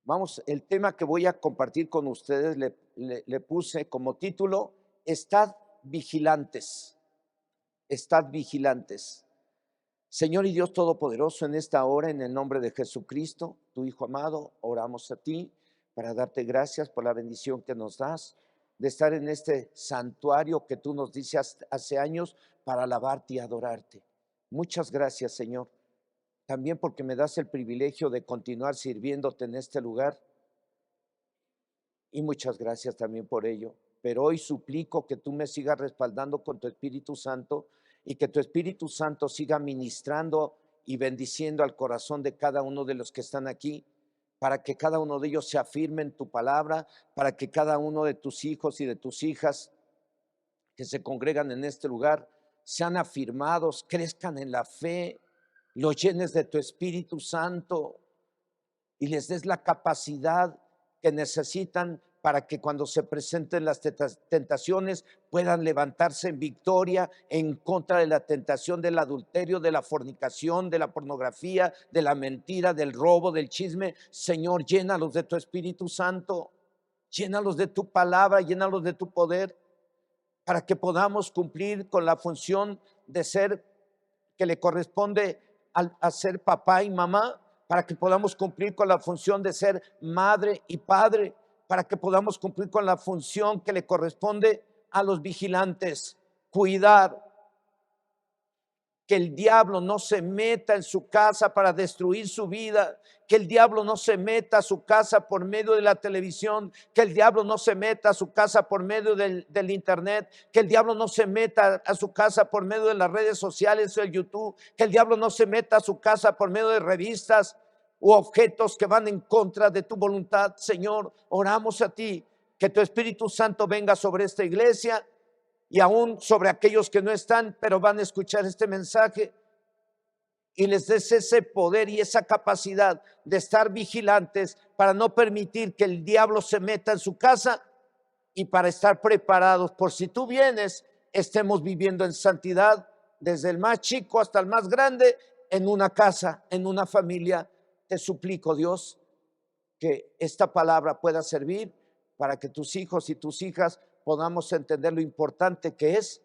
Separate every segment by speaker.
Speaker 1: Vamos, el tema que voy a compartir con ustedes le puse como título, Estad vigilantes, estad vigilantes. Señor y Dios Todopoderoso, en esta hora, en el nombre de Jesucristo, tu Hijo amado, oramos a ti para darte gracias por la bendición que nos das de estar en este santuario que tú nos dices hace años para alabarte y adorarte. Muchas gracias, Señor, también porque me das el privilegio de continuar sirviéndote en este lugar. Y muchas gracias también por ello. Pero hoy suplico que tú me sigas respaldando con tu Espíritu Santo y que tu Espíritu Santo siga ministrando y bendiciendo al corazón de cada uno de los que están aquí, para que cada uno de ellos se afirme en tu palabra, para que cada uno de tus hijos y de tus hijas que se congregan en este lugar sean afirmados, crezcan en la fe, los llenes de tu Espíritu Santo y les des la capacidad que necesitan para que cuando se presenten las tentaciones puedan levantarse en victoria en contra de la tentación del adulterio, de la fornicación, de la pornografía, de la mentira, del robo, del chisme. Señor, llénalos de tu Espíritu Santo, llénalos de tu palabra, llénalos de tu poder, para que podamos cumplir con la función de ser que le corresponde a ser papá y mamá, para que podamos cumplir con la función de ser madre y padre, para que podamos cumplir con la función que le corresponde a los vigilantes, cuidar que el diablo no se meta en su casa para destruir su vida, que el diablo no se meta a su casa por medio de la televisión, que el diablo no se meta a su casa por medio del internet, que el diablo no se meta a su casa por medio de las redes sociales o el YouTube, que el diablo no se meta a su casa por medio de revistas u objetos que van en contra de tu voluntad. Señor, oramos a ti, que tu Espíritu Santo venga sobre esta iglesia y aún sobre aquellos que no están, pero van a escuchar este mensaje, y les des ese poder y esa capacidad de estar vigilantes para no permitir que el diablo se meta en su casa, y para estar preparados por si tú vienes, estemos viviendo en santidad, desde el más chico hasta el más grande, en una casa, en una familia. Te suplico, Dios, que esta palabra pueda servir para que tus hijos y tus hijas podamos entender lo importante que es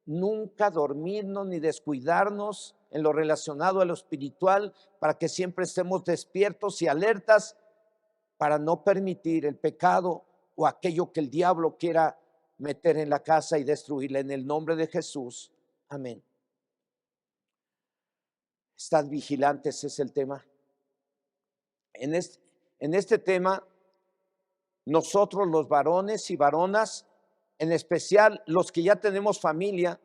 Speaker 1: nunca dormirnos ni descuidarnos en lo relacionado a lo espiritual, para que siempre estemos despiertos y alertas para no permitir el pecado o aquello que el diablo quiera meter en la casa y destruirla, en el nombre de Jesús. Amén. Estad vigilantes es el tema. En este tema, nosotros los varones y varonas, en especial los que ya tenemos familia,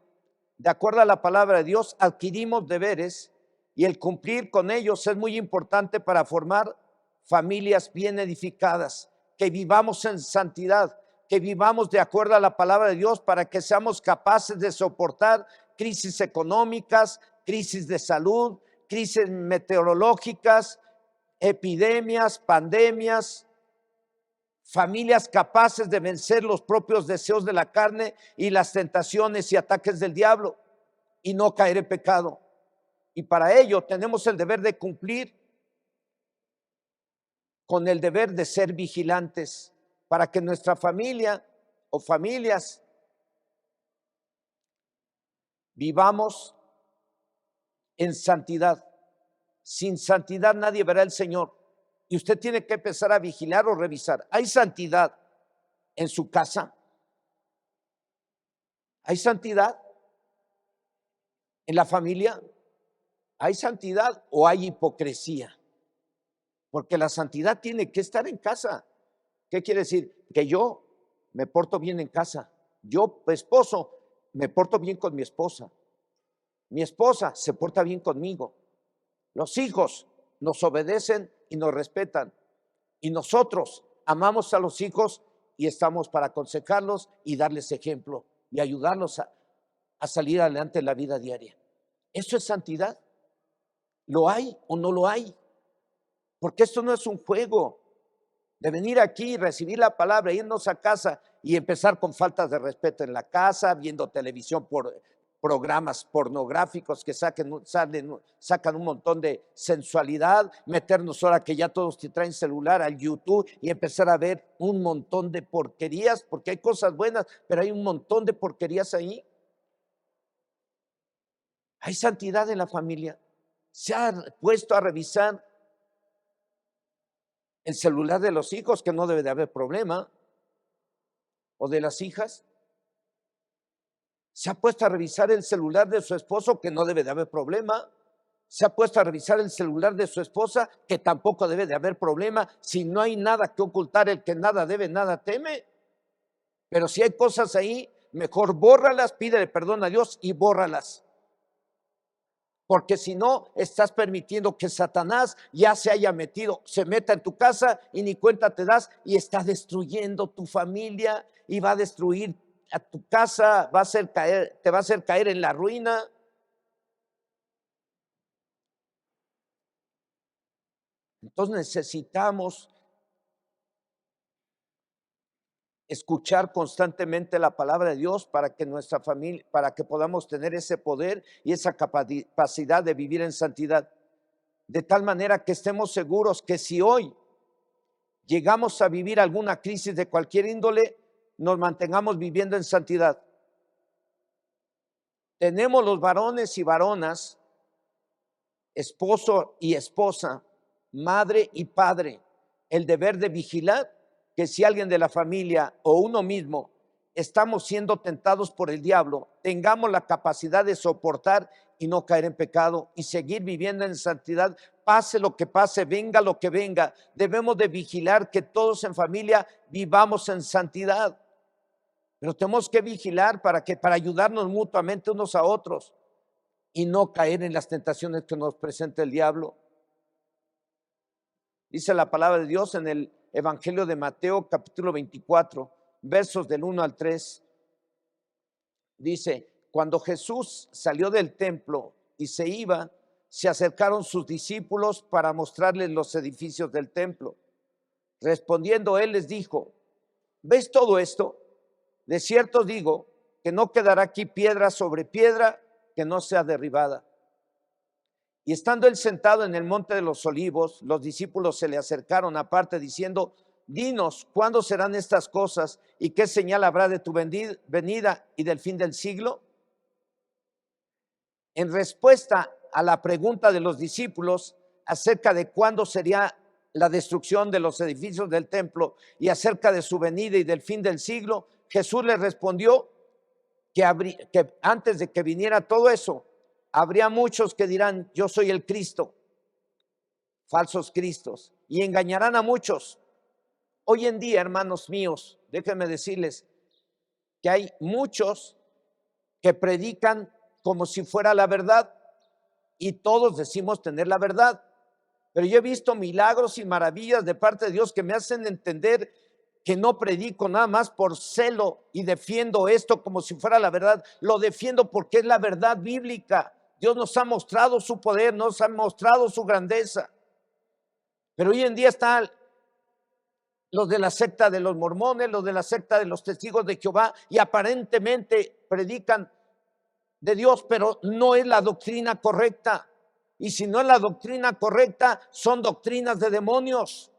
Speaker 1: de acuerdo a la palabra de Dios, adquirimos deberes, y el cumplir con ellos es muy importante para formar familias bien edificadas, que vivamos en santidad, que vivamos de acuerdo a la palabra de Dios, para que seamos capaces de soportar crisis económicas, crisis de salud, crisis meteorológicas, epidemias, pandemias, familias capaces de vencer los propios deseos de la carne y las tentaciones y ataques del diablo, y no caer en pecado. Y para ello tenemos el deber de cumplir con el deber de ser vigilantes, para que nuestra familia o familias vivamos en santidad. Sin santidad nadie verá al Señor. Y usted tiene que empezar a vigilar o revisar. ¿Hay santidad en su casa? ¿Hay santidad en la familia? ¿Hay santidad o hay hipocresía? Porque la santidad tiene que estar en casa. ¿Qué quiere decir? Que yo me porto bien en casa. Yo, esposo, me porto bien con mi esposa. Mi esposa se porta bien conmigo. Los hijos nos obedecen y nos respetan. Y nosotros amamos a los hijos y estamos para aconsejarlos y darles ejemplo y ayudarlos a salir adelante en la vida diaria. ¿Eso es santidad? ¿Lo hay o no lo hay? Porque esto no es un juego de venir aquí, recibir la palabra, irnos a casa y empezar con faltas de respeto en la casa, viendo televisión programas pornográficos que sacan un montón de sensualidad, meternos ahora que ya todos te traen celular al YouTube y empezar a ver un montón de porquerías, porque hay cosas buenas, pero hay un montón de porquerías ahí. Hay santidad en la familia. Se ha puesto a revisar el celular de los hijos, que no debe de haber problema, o de las hijas. Se ha puesto a revisar el celular de su esposo, que no debe de haber problema. Se ha puesto a revisar el celular de su esposa, que tampoco debe de haber problema. Si no hay nada que ocultar, el que nada debe, nada teme. Pero si hay cosas ahí, mejor bórralas, pídele perdón a Dios y bórralas. Porque si no, estás permitiendo que Satanás ya se haya metido, se meta en tu casa y ni cuenta te das, y está destruyendo tu familia y va a destruir a tu casa, te va a hacer caer en la ruina. Entonces necesitamos escuchar constantemente la palabra de Dios para que nuestra familia, para que podamos tener ese poder y esa capacidad de vivir en santidad. De tal manera que estemos seguros que si hoy llegamos a vivir alguna crisis de cualquier índole, nos mantengamos viviendo en santidad. Tenemos los varones y varonas, esposo y esposa, madre y padre, el deber de vigilar que si alguien de la familia o uno mismo estamos siendo tentados por el diablo, tengamos la capacidad de soportar y no caer en pecado y seguir viviendo en santidad, pase lo que pase, venga lo que venga. Debemos de vigilar que todos en familia vivamos en santidad. Pero tenemos que vigilar para ayudarnos mutuamente unos a otros y no caer en las tentaciones que nos presenta el diablo. Dice la palabra de Dios en el Evangelio de Mateo, capítulo 24, versos del 1 al 3. Dice: cuando Jesús salió del templo y se iba, se acercaron sus discípulos para mostrarles los edificios del templo. Respondiendo él les dijo: ¿ves todo esto? De cierto digo que no quedará aquí piedra sobre piedra que no sea derribada. Y estando él sentado en el monte de los olivos, los discípulos se le acercaron aparte diciendo: dinos, ¿cuándo serán estas cosas? ¿Y qué señal habrá de tu venida y del fin del siglo? En respuesta a la pregunta de los discípulos acerca de cuándo sería la destrucción de los edificios del templo y acerca de su venida y del fin del siglo, Jesús les respondió que antes de que viniera todo eso, habría muchos que dirán: yo soy el Cristo, falsos cristos, y engañarán a muchos. Hoy en día, hermanos míos, déjenme decirles que hay muchos que predican como si fuera la verdad, y todos decimos tener la verdad, pero yo he visto milagros y maravillas de parte de Dios que me hacen entender que no predico nada más por celo y defiendo esto como si fuera la verdad. Lo defiendo porque es la verdad bíblica. Dios nos ha mostrado su poder, nos ha mostrado su grandeza. Pero hoy en día están los de la secta de los mormones, los de la secta de los testigos de Jehová, y aparentemente predican de Dios, pero no es la doctrina correcta. Y si no es la doctrina correcta, son doctrinas de demonios.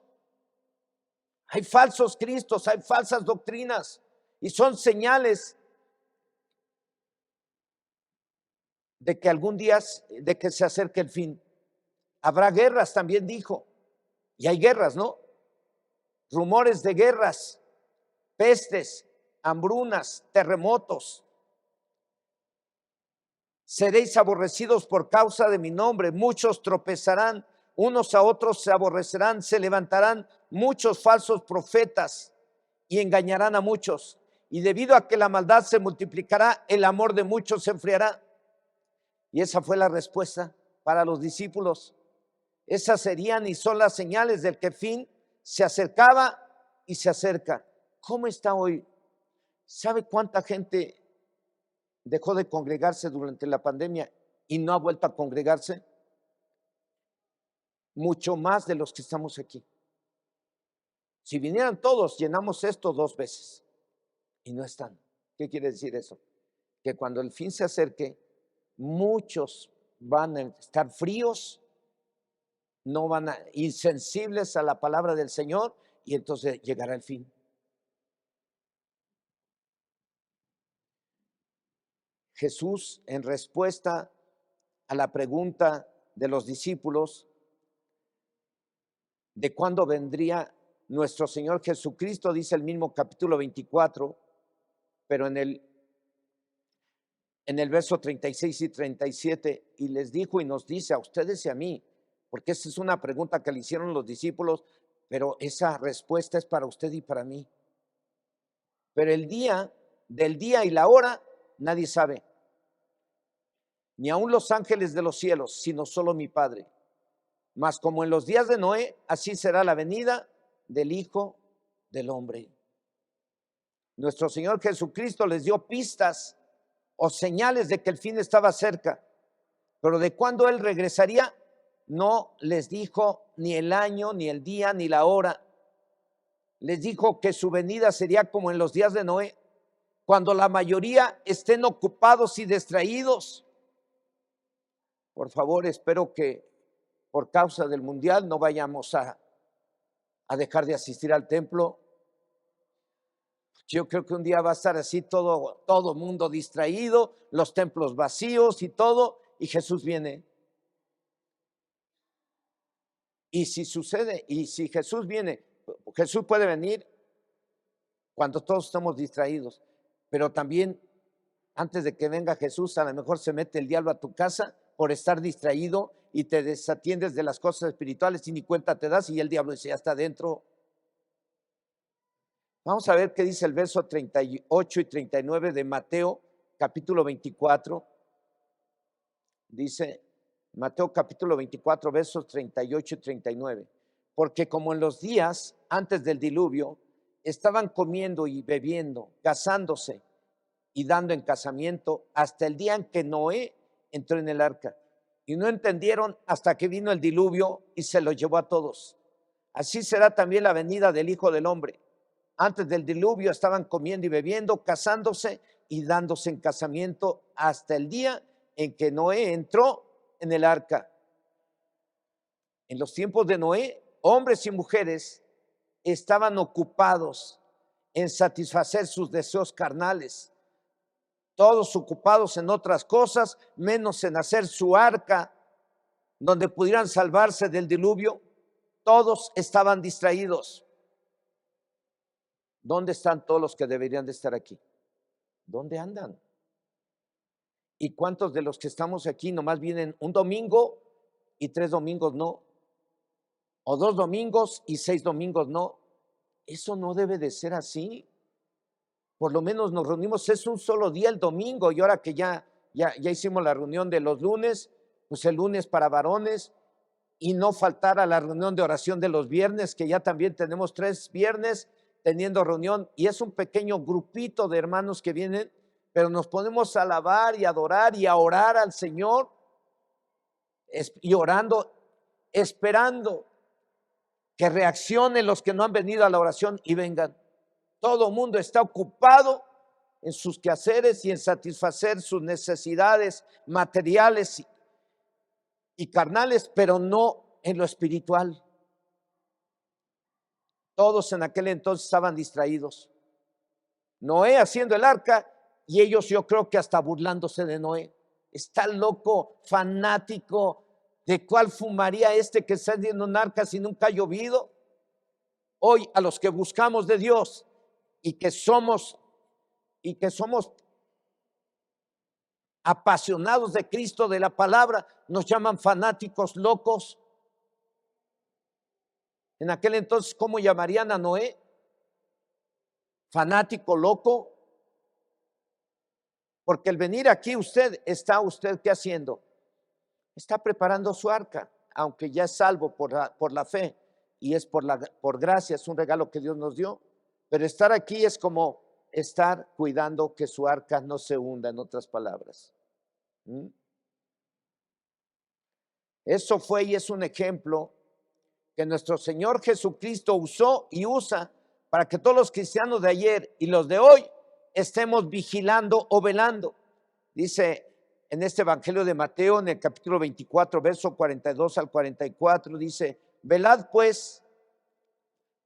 Speaker 1: Hay falsos cristos, hay falsas doctrinas, y son señales de que algún día, de que se acerque el fin. Habrá guerras, también dijo, y hay guerras, ¿no? Rumores de guerras, pestes, hambrunas, terremotos. Seréis aborrecidos por causa de mi nombre, muchos tropezarán, unos a otros se aborrecerán, se levantarán muchos falsos profetas y engañarán a muchos. Y debido a que la maldad se multiplicará, el amor de muchos se enfriará. Y esa fue la respuesta para los discípulos. Esas serían y son las señales del que fin se acercaba y se acerca. ¿Cómo está hoy? ¿Sabe cuánta gente dejó de congregarse durante la pandemia y no ha vuelto a congregarse? Mucho más de los que estamos aquí. Si vinieran todos, llenamos esto 2 veces y no están. ¿Qué quiere decir eso? que cuando el fin se acerque, muchos van a estar fríos, no van a insensibles a la palabra del Señor, y entonces llegará el fin. Jesús, en respuesta a la pregunta de los discípulos de cuándo vendría nuestro Señor Jesucristo, dice el mismo capítulo 24, pero en el verso 36 y 37, y les dijo y nos dice a ustedes y a mí, porque esa es una pregunta que le hicieron los discípulos, pero esa respuesta es para usted y para mí. Pero el día, del día y la hora, nadie sabe, ni aun los ángeles de los cielos, sino solo mi Padre. Mas como en los días de Noé, así será la venida del Hijo del Hombre. Nuestro Señor Jesucristo les dio pistas o señales de que el fin estaba cerca, pero de cuándo Él regresaría, no les dijo ni el año, ni el día, ni la hora. Les dijo que su venida sería como en los días de Noé, cuando la mayoría estén ocupados y distraídos. Por favor, espero que por causa del mundial no vayamos a dejar de asistir al templo. Yo creo que un día va a estar así todo mundo distraído, los templos vacíos y todo, y Jesús viene. Y si sucede, y si Jesús viene, Jesús puede venir cuando todos estamos distraídos, pero también antes de que venga Jesús, a lo mejor se mete el diablo a tu casa por estar distraído y te desatiendes de las cosas espirituales y ni cuenta te das, y el diablo dice, ya está dentro. Vamos a ver qué dice el verso 38 y 39 de Mateo capítulo 24. Dice Mateo capítulo 24, versos 38 y 39. Porque como en los días antes del diluvio, estaban comiendo y bebiendo, casándose y dando en casamiento hasta el día en que Noé entró en el arca. Y no entendieron hasta que vino el diluvio y se los llevó a todos. Así será también la venida del Hijo del Hombre. Antes del diluvio estaban comiendo y bebiendo, casándose y dándose en casamiento hasta el día en que Noé entró en el arca. En los tiempos de Noé, hombres y mujeres estaban ocupados en satisfacer sus deseos carnales, todos ocupados en otras cosas, menos en hacer su arca donde pudieran salvarse del diluvio. Todos estaban distraídos. ¿Dónde están todos los que deberían de estar aquí? ¿Dónde andan? ¿Y cuántos de los que estamos aquí nomás vienen un domingo y 3 domingos no? ¿O 2 domingos y 6 domingos no? Eso no debe de ser así. Por lo menos nos reunimos, es un solo día el domingo, y ahora que ya hicimos la reunión de los lunes, pues el lunes para varones, y no faltar a la reunión de oración de los viernes, que ya también tenemos 3 viernes teniendo reunión, y es un pequeño grupito de hermanos que vienen, pero nos ponemos a alabar y adorar y a orar al Señor, y orando, esperando que reaccionen los que no han venido a la oración y vengan. Todo el mundo está ocupado en sus quehaceres y en satisfacer sus necesidades materiales y carnales, pero no en lo espiritual. Todos en aquel entonces estaban distraídos. Noé haciendo el arca, y ellos yo creo que hasta burlándose de Noé. Está loco, fanático, ¿de cuál fumaría este que está haciendo un arca si nunca ha llovido? Hoy a los que buscamos de Dios y que somos apasionados de Cristo, de la palabra, nos llaman fanáticos locos. En aquel entonces, ¿cómo llamarían a Noé? Fanático loco. Porque el venir aquí, ¿usted qué haciendo? Está preparando su arca, aunque ya es salvo por la fe, y es por gracia, es un regalo que Dios nos dio. Pero estar aquí es como estar cuidando que su arca no se hunda, en otras palabras. Eso fue y es un ejemplo que nuestro Señor Jesucristo usó y usa para que todos los cristianos de ayer y los de hoy estemos vigilando o velando. Dice en este Evangelio de Mateo, en el capítulo 24, verso 42 al 44, dice: velad pues,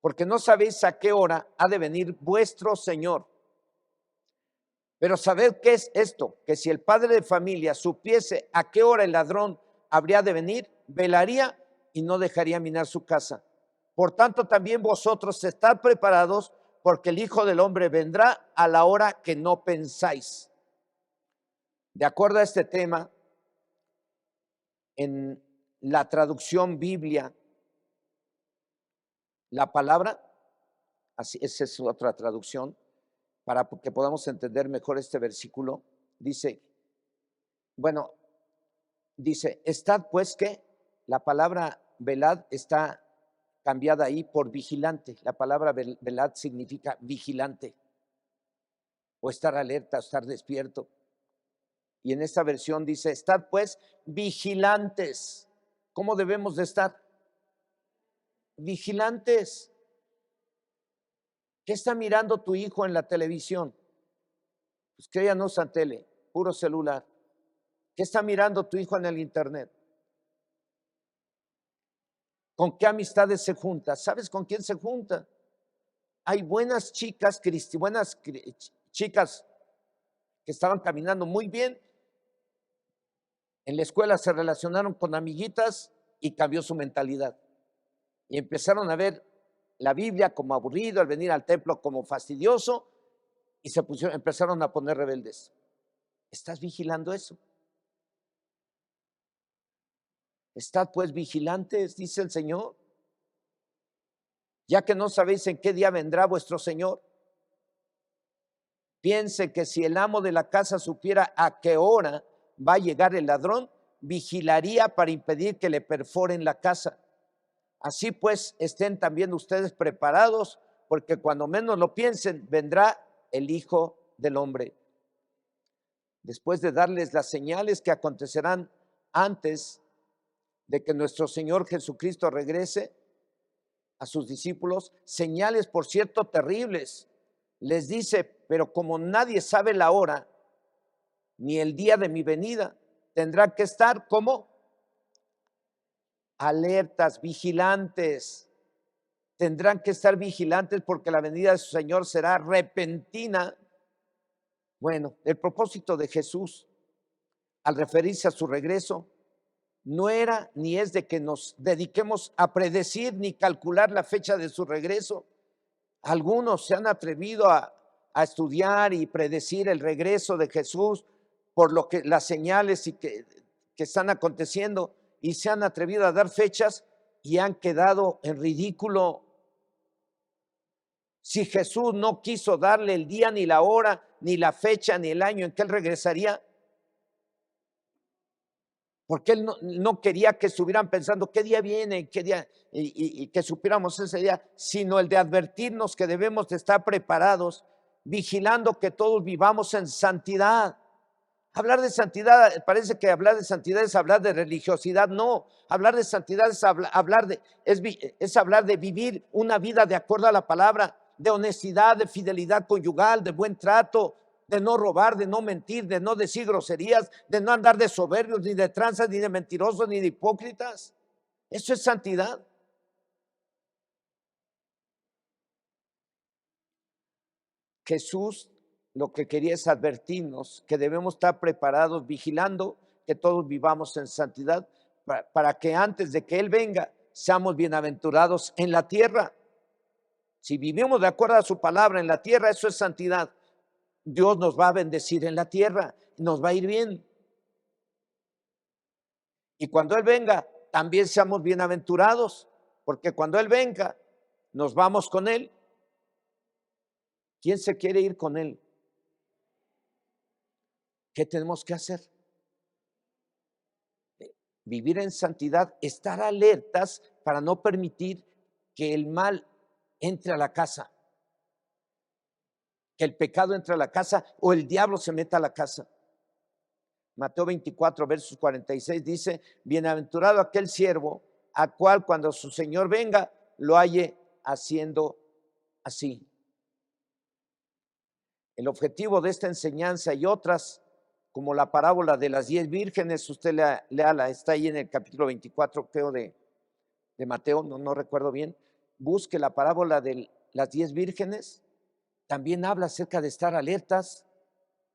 Speaker 1: porque no sabéis a qué hora ha de venir vuestro Señor. Pero sabed qué es esto, que si el padre de familia supiese a qué hora el ladrón habría de venir, velaría y no dejaría minar su casa. Por tanto, también vosotros estad preparados, porque el Hijo del Hombre vendrá a la hora que no pensáis. De acuerdo a este tema, en la traducción Biblia, la palabra, así, esa es otra traducción, para que podamos entender mejor este versículo, dice, estad pues que la palabra velad está cambiada ahí por vigilante. La palabra velad significa vigilante, o estar alerta, estar despierto. Y en esta versión dice: estad pues vigilantes. ¿Cómo debemos de estar? Vigilantes. ¿Qué está mirando tu hijo en la televisión? Pues que ya no usan tele, puro celular. ¿Qué está mirando tu hijo en el internet? ¿Con qué amistades se junta? ¿Sabes con quién se junta? Hay buenas chicas, chicas que estaban caminando muy bien. En la escuela se relacionaron con amiguitas y cambió su mentalidad. Y empezaron a ver la Biblia como aburrido, al venir al templo como fastidioso, y empezaron a poner rebeldes. ¿Estás vigilando eso? Estad pues vigilantes, dice el Señor, ya que no sabéis en qué día vendrá vuestro Señor. Piense que si el amo de la casa supiera a qué hora va a llegar el ladrón, vigilaría para impedir que le perforen la casa. Así pues, estén también ustedes preparados, porque cuando menos lo piensen, vendrá el Hijo del Hombre. Después de darles las señales que acontecerán antes de que nuestro Señor Jesucristo regrese a sus discípulos, señales, por cierto, terribles, les dice: pero como nadie sabe la hora ni el día de mi venida, tendrán que estar como alertas, vigilantes. Tendrán que estar vigilantes porque la venida de su Señor será repentina. Bueno, el propósito de Jesús al referirse a su regreso no era ni es de que nos dediquemos a predecir ni calcular la fecha de su regreso. Algunos se han atrevido a estudiar y predecir el regreso de Jesús por lo que las señales que están aconteciendo, y se han atrevido a dar fechas y han quedado en ridículo. Si Jesús no quiso darle el día, ni la hora, ni la fecha, ni el año en que Él regresaría, porque Él no quería que estuvieran pensando qué día viene, qué día, y que supiéramos ese día, sino el de advertirnos que debemos de estar preparados, vigilando que todos vivamos en santidad. Hablar de santidad, parece que hablar de santidad es hablar de religiosidad. No, hablar de santidad es hablar de vivir una vida de acuerdo a la palabra, de honestidad, de fidelidad conyugal, de buen trato, de no robar, de no mentir, de no decir groserías, de no andar de soberbios, ni de tranzas, ni de mentirosos, ni de hipócritas. Eso es santidad. Jesús lo que quería es advertirnos que debemos estar preparados, vigilando que todos vivamos en santidad, para que antes de que Él venga seamos bienaventurados en la tierra. Si vivimos de acuerdo a su palabra en la tierra, eso es santidad. Dios nos va a bendecir en la tierra, nos va a ir bien. Y cuando Él venga, también seamos bienaventurados, porque cuando Él venga, nos vamos con Él. ¿Quién se quiere ir con Él? ¿Qué tenemos que hacer? Vivir en santidad, estar alertas para no permitir que el mal entre a la casa, que el pecado entre a la casa o el diablo se meta a la casa. Mateo 24, versos 46 dice: bienaventurado aquel siervo a cual cuando su Señor venga lo halle haciendo así. El objetivo de esta enseñanza y otras como la parábola de las 10 vírgenes. Usted léala, está ahí en el capítulo 24, creo, de Mateo, no recuerdo bien. Busque la parábola de las 10 vírgenes. También habla acerca de estar alertas.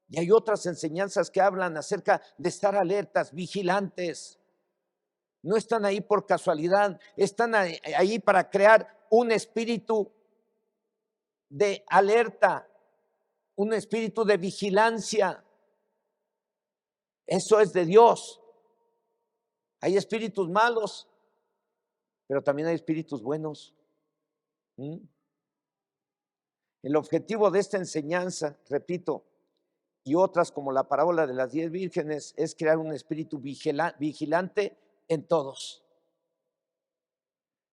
Speaker 1: Y hay otras enseñanzas que hablan acerca de estar alertas, vigilantes. No están ahí por casualidad, están ahí para crear un espíritu de alerta, un espíritu de vigilancia. Eso es de Dios. Hay espíritus malos, pero también hay espíritus buenos. El objetivo de esta enseñanza, repito, y otras como la parábola de las 10 vírgenes, es crear un espíritu vigilante en todos.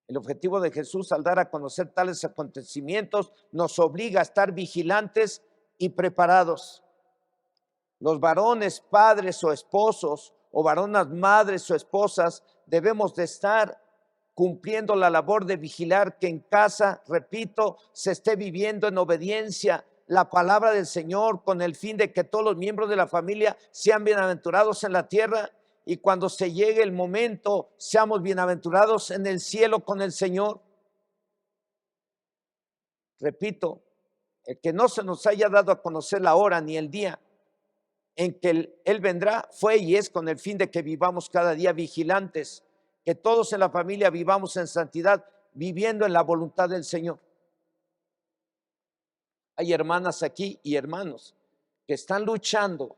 Speaker 1: El objetivo de Jesús al dar a conocer tales acontecimientos nos obliga a estar vigilantes y preparados. Los varones, padres o esposos, o varonas, madres o esposas, debemos de estar cumpliendo la labor de vigilar que en casa, repito, se esté viviendo en obediencia la palabra del Señor, con el fin de que todos los miembros de la familia sean bienaventurados en la tierra, y cuando se llegue el momento seamos bienaventurados en el cielo con el Señor. Repito, el que no se nos haya dado a conocer la hora ni el día en que Él vendrá fue y es con el fin de que vivamos cada día vigilantes, que todos en la familia vivamos en santidad, viviendo en la voluntad del Señor. Hay hermanas aquí y hermanos que están luchando,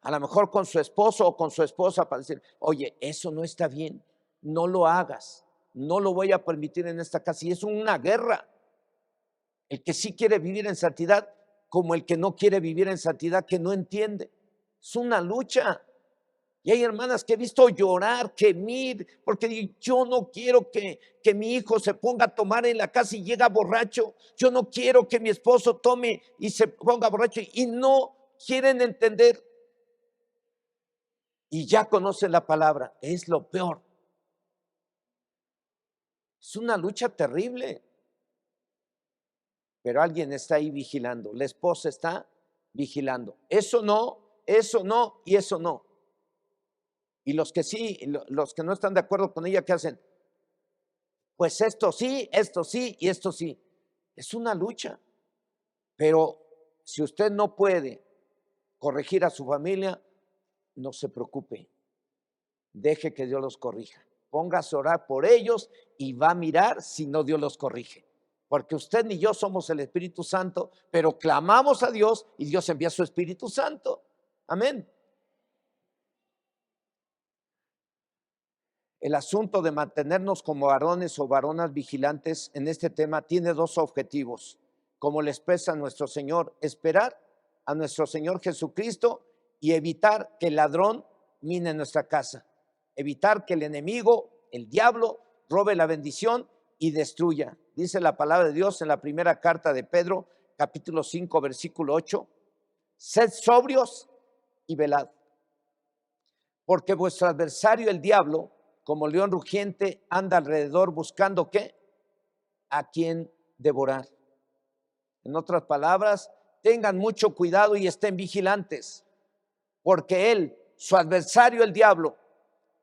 Speaker 1: a lo mejor con su esposo o con su esposa, para decir: oye, eso no está bien, no lo hagas, no lo voy a permitir en esta casa. Y es una guerra. El que sí quiere vivir en santidad, como el que no quiere vivir en santidad, que no entiende. Es una lucha. Y hay hermanas que he visto llorar, gemir, porque yo no quiero que mi hijo se ponga a tomar en la casa y llega borracho. Yo no quiero que mi esposo tome y se ponga borracho, y no quieren entender. Y ya conocen la palabra. Es lo peor. Es una lucha terrible. Pero alguien está ahí vigilando. La esposa está vigilando. Eso no y eso no. Y los que sí, los que no están de acuerdo con ella, ¿qué hacen? Pues esto sí y esto sí. Es una lucha. Pero si usted no puede corregir a su familia, no se preocupe. Deje que Dios los corrija. Póngase a orar por ellos y va a mirar si no Dios los corrige. Porque usted ni yo somos el Espíritu Santo, pero clamamos a Dios y Dios envía su Espíritu Santo. Amén. El asunto de mantenernos como varones o varonas vigilantes en este tema tiene dos objetivos, como le expresa nuestro Señor: esperar a nuestro Señor Jesucristo y evitar que el ladrón mine nuestra casa, evitar que el enemigo, el diablo, robe la bendición y destruya. Dice la palabra de Dios en la primera carta de Pedro, capítulo 5, versículo 8: sed sobrios y velad, porque vuestro adversario el diablo, como león rugiente, anda alrededor buscando ¿qué? A quien devorar. En otras palabras, tengan mucho cuidado y estén vigilantes, porque él, su adversario el diablo,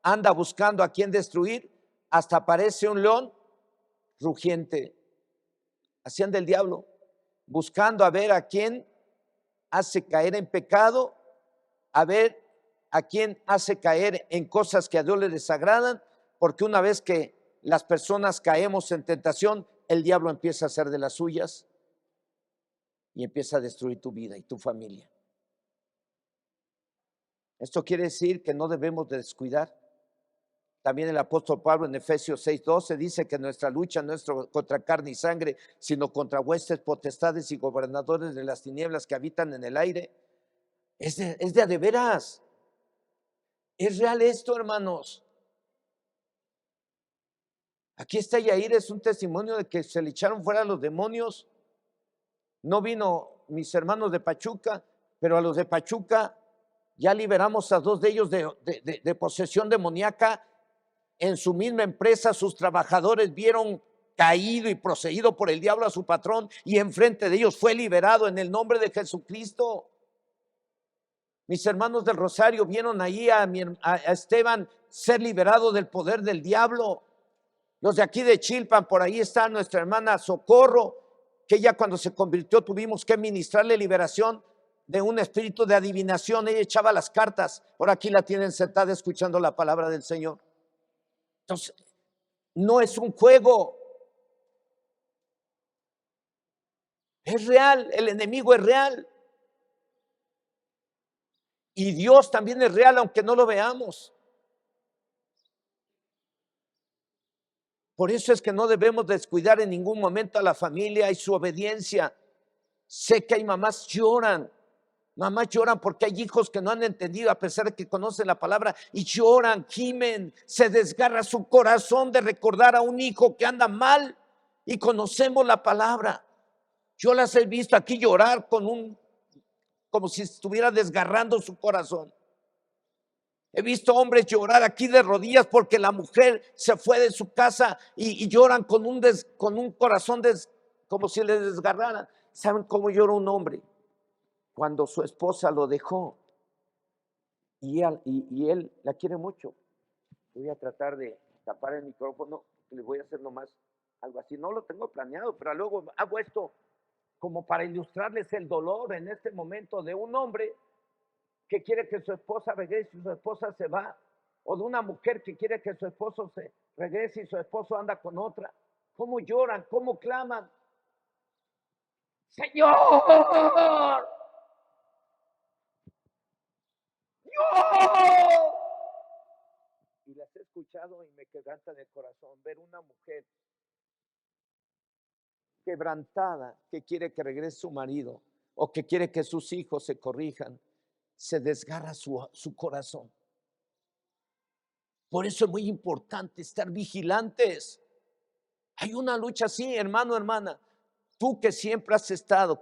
Speaker 1: anda buscando a quien destruir, hasta parece un león rugiente. Así anda el diablo, buscando a ver a quién hace caer en pecado, a ver a quien hace caer en cosas que a Dios le desagradan, porque una vez que las personas caemos en tentación, el diablo empieza a hacer de las suyas y empieza a destruir tu vida y tu familia. Esto quiere decir que no debemos de descuidar. También el apóstol Pablo en Efesios 6:12 dice que nuestra lucha no es contra carne y sangre, sino contra huestes, potestades y gobernadores de las tinieblas que habitan en el aire. Es de a de veras. Es real esto, hermanos. Aquí está Yair, es un testimonio de que se le echaron fuera a los demonios. No vino mis hermanos de Pachuca, pero a los de Pachuca ya liberamos a 2 de ellos de posesión demoníaca. En su misma empresa, sus trabajadores vieron caído y poseído por el diablo a su patrón, y enfrente de ellos fue liberado en el nombre de Jesucristo. Mis hermanos del Rosario vieron ahí a Esteban ser liberado del poder del diablo. Los de aquí de Chilpan, por ahí está nuestra hermana Socorro, que ella cuando se convirtió tuvimos que ministrarle liberación de un espíritu de adivinación. Ella echaba las cartas, por aquí la tienen sentada escuchando la palabra del Señor. Entonces, no es un juego, es real, el enemigo es real. Y Dios también es real, aunque no lo veamos. Por eso es que no debemos descuidar en ningún momento a la familia y su obediencia. Sé que hay mamás lloran porque hay hijos que no han entendido a pesar de que conocen la palabra y lloran, gimen, se desgarra su corazón de recordar a un hijo que anda mal y conocemos la palabra. Yo las he visto aquí llorar como si estuviera desgarrando su corazón. He visto hombres llorar aquí de rodillas porque la mujer se fue de su casa y lloran con un corazón como si le desgarrara. ¿Saben cómo llora un hombre? Cuando su esposa lo dejó y él la quiere mucho. Voy a tratar de tapar el micrófono, les voy a hacer nomás algo así. No lo tengo planeado, pero luego hago esto como para ilustrarles el dolor en este momento de un hombre que quiere que su esposa regrese y su esposa se va, o de una mujer que quiere que su esposo se regrese y su esposo anda con otra. ¿Cómo lloran? ¿Cómo claman? Señor, ¡no! Y las he escuchado y me quebranta el corazón ver una mujer quebrantada que quiere que regrese su marido o que quiere que sus hijos se corrijan. Se desgarra su corazón. Por eso es muy importante estar vigilantes. Hay una lucha así, hermano, hermana. Tú que siempre has estado,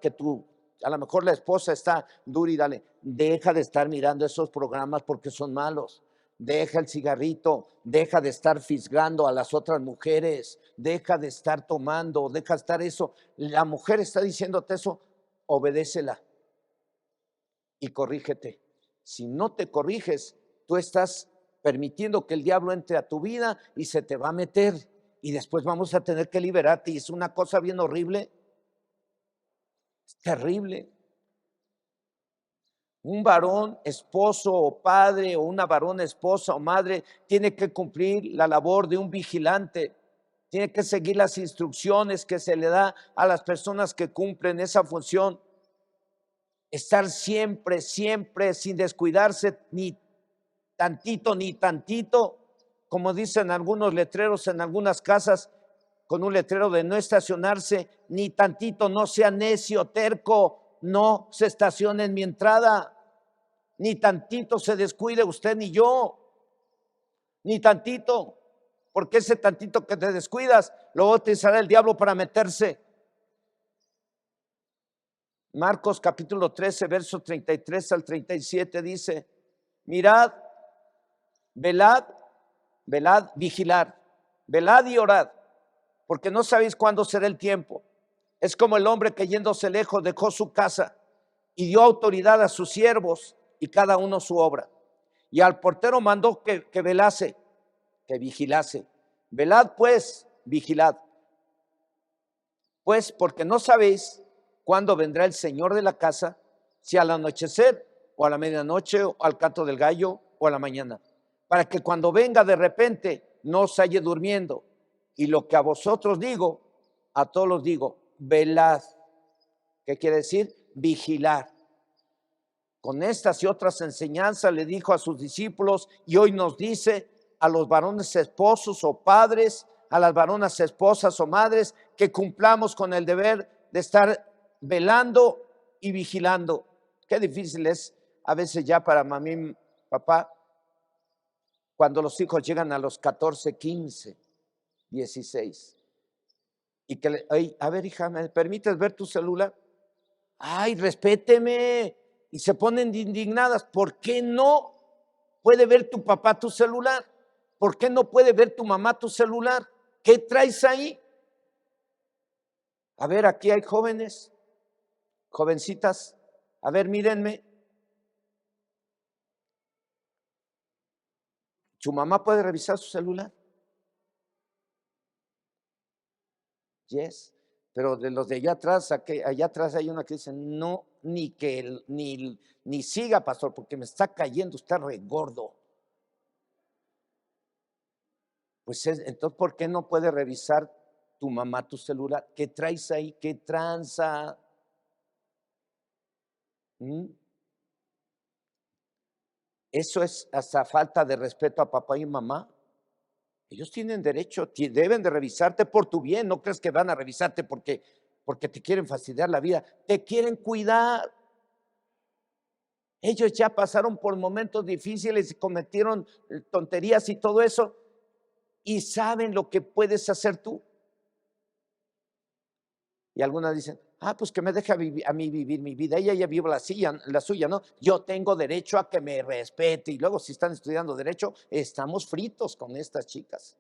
Speaker 1: a lo mejor la esposa está dura y dale, deja de estar mirando esos programas porque son malos. Deja el cigarrito, deja de estar fisgando a las otras mujeres, deja de estar tomando, deja de estar eso. La mujer está diciéndote eso, obedécela y corrígete. Si no te corriges, tú estás permitiendo que el diablo entre a tu vida y se te va a meter y después vamos a tener que liberarte y es una cosa bien horrible, es terrible. Un varón, esposo o padre, o una varona, esposa o madre, tiene que cumplir la labor de un vigilante, tiene que seguir las instrucciones que se le da a las personas que cumplen esa función. Estar siempre, siempre sin descuidarse ni tantito, como dicen algunos letreros en algunas casas, con un letrero de no estacionarse, ni tantito, no sea necio, terco, no se estacione en mi entrada, ni tantito se descuide usted ni yo, ni tantito, porque ese tantito que te descuidas, lo va a utilizar el diablo para meterse. Marcos capítulo 13, versos 33 al 37 dice, mirad, velad, vigilar, velad y orad, porque no sabéis cuándo será el tiempo. Es como el hombre que yéndose lejos dejó su casa y dio autoridad a sus siervos y cada uno su obra. Y al portero mandó que velase, que vigilase. Velad pues, vigilad, pues porque no sabéis cuándo vendrá el Señor de la casa, si al anochecer o a la medianoche o al canto del gallo o a la mañana, para que cuando venga de repente no os halle durmiendo. Y lo que a vosotros digo, a todos los digo, velad. ¿Qué quiere decir? Vigilar. Con estas y otras enseñanzas le dijo a sus discípulos y hoy nos dice a los varones esposos o padres, a las varonas esposas o madres, que cumplamos con el deber de estar velando y vigilando. Qué difícil es a veces ya para mami, papá, cuando los hijos llegan a los 14, 15, 16 y que a ver, hija, ¿me permites ver tu celular? Ay, respéteme. Y se ponen indignadas. ¿Por qué no puede ver tu papá tu celular? ¿Por qué no puede ver tu mamá tu celular? ¿Qué traes ahí? A ver, aquí hay jóvenes, jovencitas. A ver, mírenme. ¿Su mamá puede revisar su celular? Yes. Pero de los de allá atrás, allá atrás hay una que dice, no, ni siga, pastor, porque me está cayendo, está regordo. Pues entonces, ¿por qué no puede revisar tu mamá tu celular? ¿Qué traes ahí? ¿Qué tranza? ¿Mm? Eso es hasta falta de respeto a papá y mamá. Ellos tienen derecho, deben de revisarte por tu bien. No crees que van a revisarte porque te quieren fastidiar la vida. Te quieren cuidar. Ellos ya pasaron por momentos difíciles y cometieron tonterías y todo eso. Y saben lo que puedes hacer tú. Y algunas dicen, pues que me deje a mí vivir mi vida. Ella ya vive la suya, ¿no? Yo tengo derecho a que me respete. Y luego si están estudiando derecho, estamos fritos con estas chicas.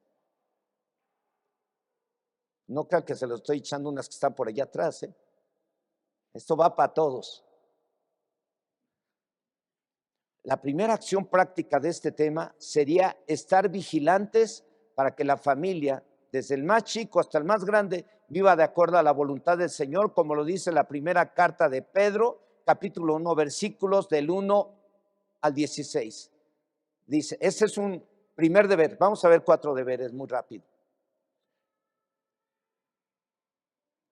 Speaker 1: No crean que se lo estoy echando unas que están por allá atrás. Esto va para todos. La primera acción práctica de este tema sería estar vigilantes para que la familia, desde el más chico hasta el más grande, viva de acuerdo a la voluntad del Señor, como lo dice la primera carta de Pedro, capítulo 1, versículos del 1 al 16. Dice, ese es un primer deber. Vamos a ver 4 deberes muy rápido.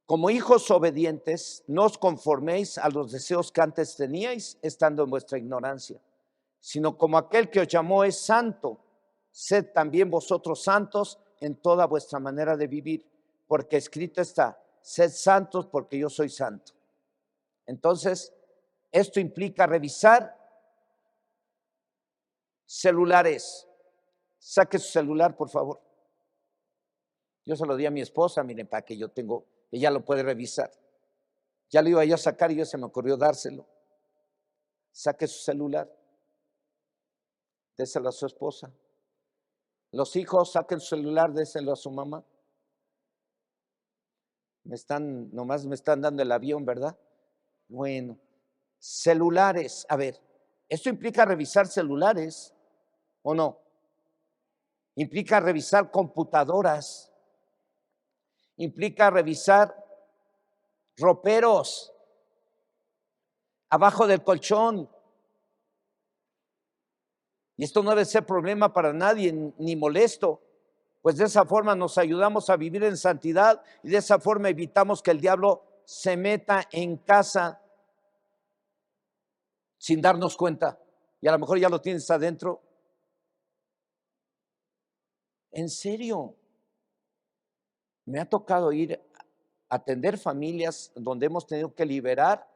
Speaker 1: Como hijos obedientes, no os conforméis a los deseos que antes teníais, estando en vuestra ignorancia, sino como aquel que os llamó es santo, sed también vosotros santos en toda vuestra manera de vivir, porque escrito está, sed santos porque yo soy santo. Entonces, esto implica revisar celulares. Saque su celular, por favor. Yo se lo di a mi esposa, miren, para que ella lo puede revisar. Ya lo iba yo a sacar y yo se me ocurrió dárselo. Saque su celular, déselo a su esposa. Los hijos, saquen su celular, déselo a su mamá. Nomás me están dando el avión, ¿verdad? Bueno, celulares, a ver, ¿esto implica revisar celulares o no? Implica revisar computadoras, implica revisar roperos, abajo del colchón. Y esto no debe ser problema para nadie, ni molesto, pues de esa forma nos ayudamos a vivir en santidad y de esa forma evitamos que el diablo se meta en casa sin darnos cuenta. Y a lo mejor ya lo tienes adentro. En serio, me ha tocado ir a atender familias donde hemos tenido que liberar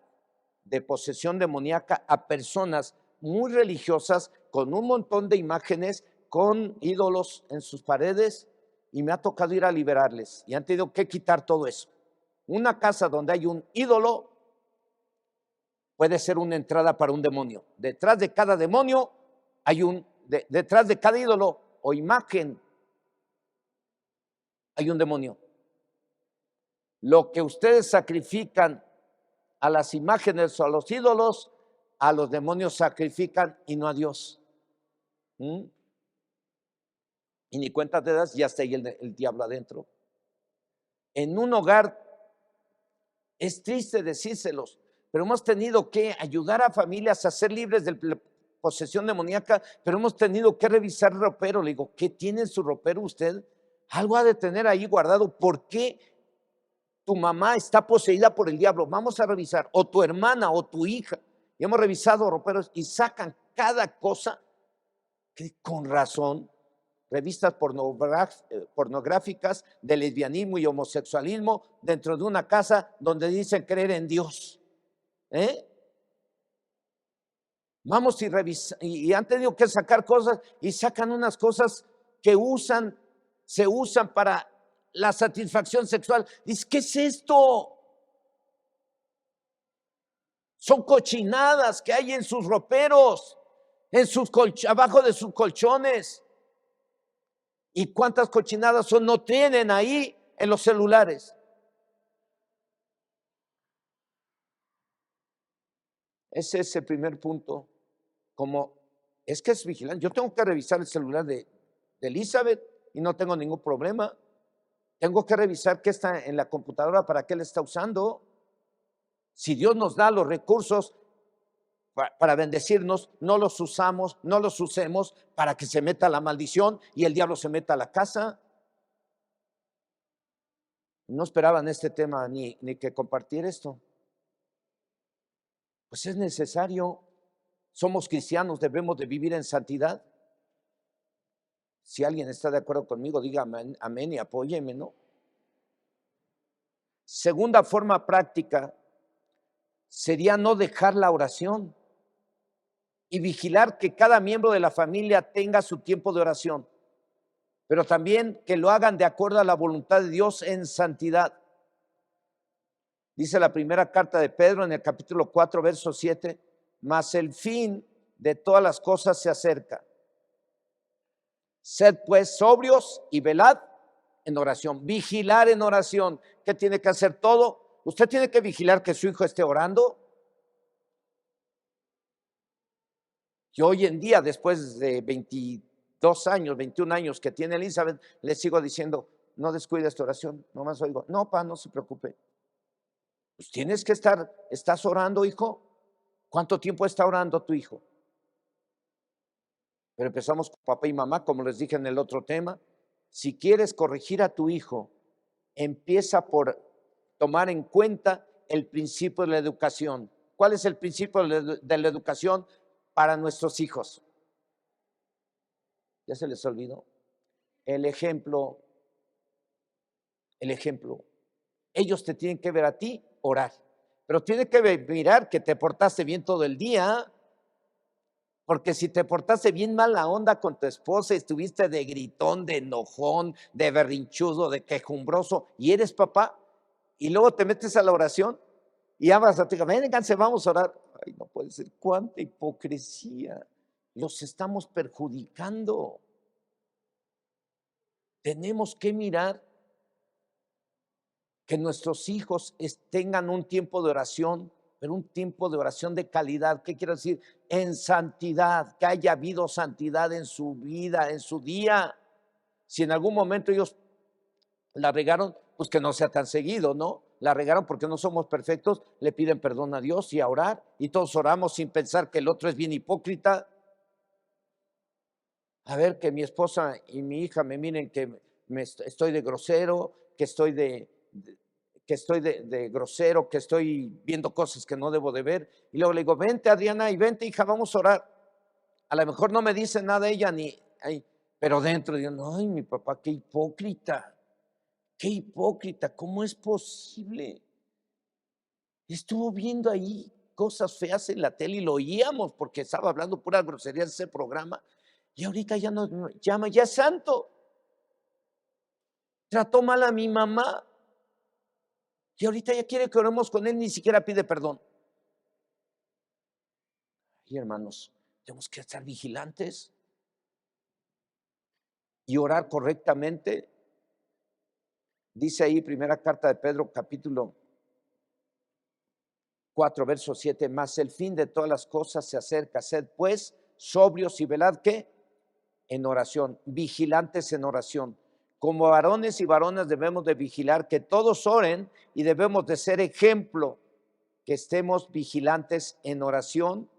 Speaker 1: de posesión demoníaca a personas muy religiosas con un montón de imágenes, con ídolos en sus paredes, y me ha tocado ir a liberarles y han tenido que quitar todo eso. Una casa donde hay un ídolo puede ser una entrada para un demonio. Detrás de cada demonio hay detrás de cada ídolo o imagen hay un demonio. Lo que ustedes sacrifican a las imágenes o a los ídolos, a los demonios sacrifican y no a Dios. Y ni cuenta te das, ya está ahí el diablo adentro. En un hogar, es triste decírselos, pero hemos tenido que ayudar a familias a ser libres de la posesión demoníaca, pero hemos tenido que revisar el ropero. Le digo, ¿qué tiene en su ropero usted? Algo ha de tener ahí guardado. ¿Por qué tu mamá está poseída por el diablo? Vamos a revisar, o tu hermana o tu hija. Y hemos revisado roperos y sacan cada cosa que con razón, revistas pornográficas de lesbianismo y homosexualismo dentro de una casa donde dicen creer en Dios. Vamos y han tenido que sacar cosas y sacan unas cosas que se usan para la satisfacción sexual. Dice, ¿qué es esto? Son cochinadas que hay en sus roperos, abajo de sus colchones. ¿Y cuántas cochinadas no tienen ahí en los celulares? Ese es el primer punto. Como es que es vigilante. Yo tengo que revisar el celular de de Elizabeth y no tengo ningún problema. Tengo que revisar qué está en la computadora, para qué la está usando. Si Dios nos da los recursos para bendecirnos, no los usamos, no los usemos para que se meta la maldición y el diablo se meta a la casa. No esperaban este tema ni que compartir esto. Pues es necesario. Somos cristianos, debemos de vivir en santidad. Si alguien está de acuerdo conmigo, diga amén, amén y apóyeme, ¿no? Segunda forma práctica sería no dejar la oración y vigilar que cada miembro de la familia tenga su tiempo de oración, pero también que lo hagan de acuerdo a la voluntad de Dios en santidad. Dice la primera carta de Pedro en el capítulo 4, verso 7, mas el fin de todas las cosas se acerca. Sed pues sobrios y velad en oración. Vigilar en oración. ¿Qué tiene que hacer todo? Usted tiene que vigilar que su hijo esté orando. Yo hoy en día, después de 22 años, 21 años que tiene Elizabeth, le sigo diciendo, no descuide esta oración. Nomás oigo, no, pa, no se preocupe. Pues tienes que estar, ¿estás orando, hijo? ¿Cuánto tiempo está orando tu hijo? Pero empezamos con papá y mamá, como les dije en el otro tema. Si quieres corregir a tu hijo, empieza por tomar en cuenta el principio de la educación. ¿Cuál es el principio de la educación para nuestros hijos? ¿Ya se les olvidó? El ejemplo. El ejemplo. Ellos te tienen que ver a ti orar, pero tienen que mirar que te portaste bien todo el día. Porque si te portaste bien mala onda con tu esposa y estuviste de gritón, de enojón, de berrinchudo, de quejumbroso, y eres papá, y luego te metes a la oración y hablas a ti, vénganse, vamos a orar. Ay, no puede ser, cuánta hipocresía. Los estamos perjudicando. Tenemos que mirar que nuestros hijos tengan un tiempo de oración, pero un tiempo de oración de calidad. ¿Qué quiero decir? En santidad, que haya habido santidad en su vida, en su día. Si en algún momento ellos la regaron, pues que no sea tan seguido, ¿no? La regaron porque no somos perfectos, le piden perdón a Dios y a orar, y todos oramos sin pensar que el otro es bien hipócrita. A ver, que mi esposa y mi hija me miren que estoy de grosero, que estoy de grosero, que estoy viendo cosas que no debo de ver. Y luego le digo, vente Adriana y vente hija, vamos a orar. A lo mejor no me dice nada ella pero dentro digo, ay, mi papá, qué hipócrita, ¿cómo es posible? Estuvo viendo ahí cosas feas en la tele y lo oíamos porque estaba hablando pura grosería en ese programa, y ahorita ya nos llama, ya es santo. Trató mal a mi mamá y ahorita ya quiere que oremos con él, ni siquiera pide perdón. Y hermanos, tenemos que estar vigilantes y orar correctamente. Dice ahí, primera carta de Pedro, capítulo 4, verso 7, mas el fin de todas las cosas se acerca. Sed pues sobrios y velad, ¿qué? En oración, vigilantes en oración. Como varones y varonas debemos de vigilar que todos oren, y debemos de ser ejemplo, que estemos vigilantes en oración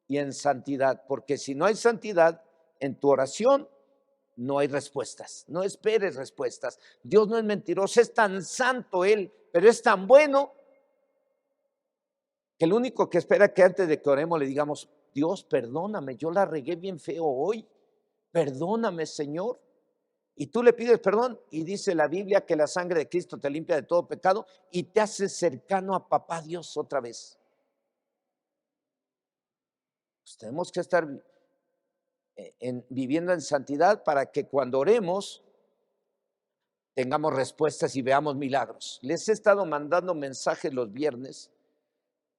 Speaker 1: y en santidad, porque si no hay santidad en tu oración, no hay respuestas. No esperes respuestas. Dios no es mentiroso, es tan santo Él, pero es tan bueno que el único que espera que antes de que oremos le digamos, Dios, perdóname, yo la regué bien feo hoy, perdóname, Señor. Y tú le pides perdón, y dice la Biblia que la sangre de Cristo te limpia de todo pecado y te hace cercano a papá Dios otra vez. Pues tenemos que estar viviendo en santidad para que cuando oremos tengamos respuestas y veamos milagros. Les he estado mandando mensajes los viernes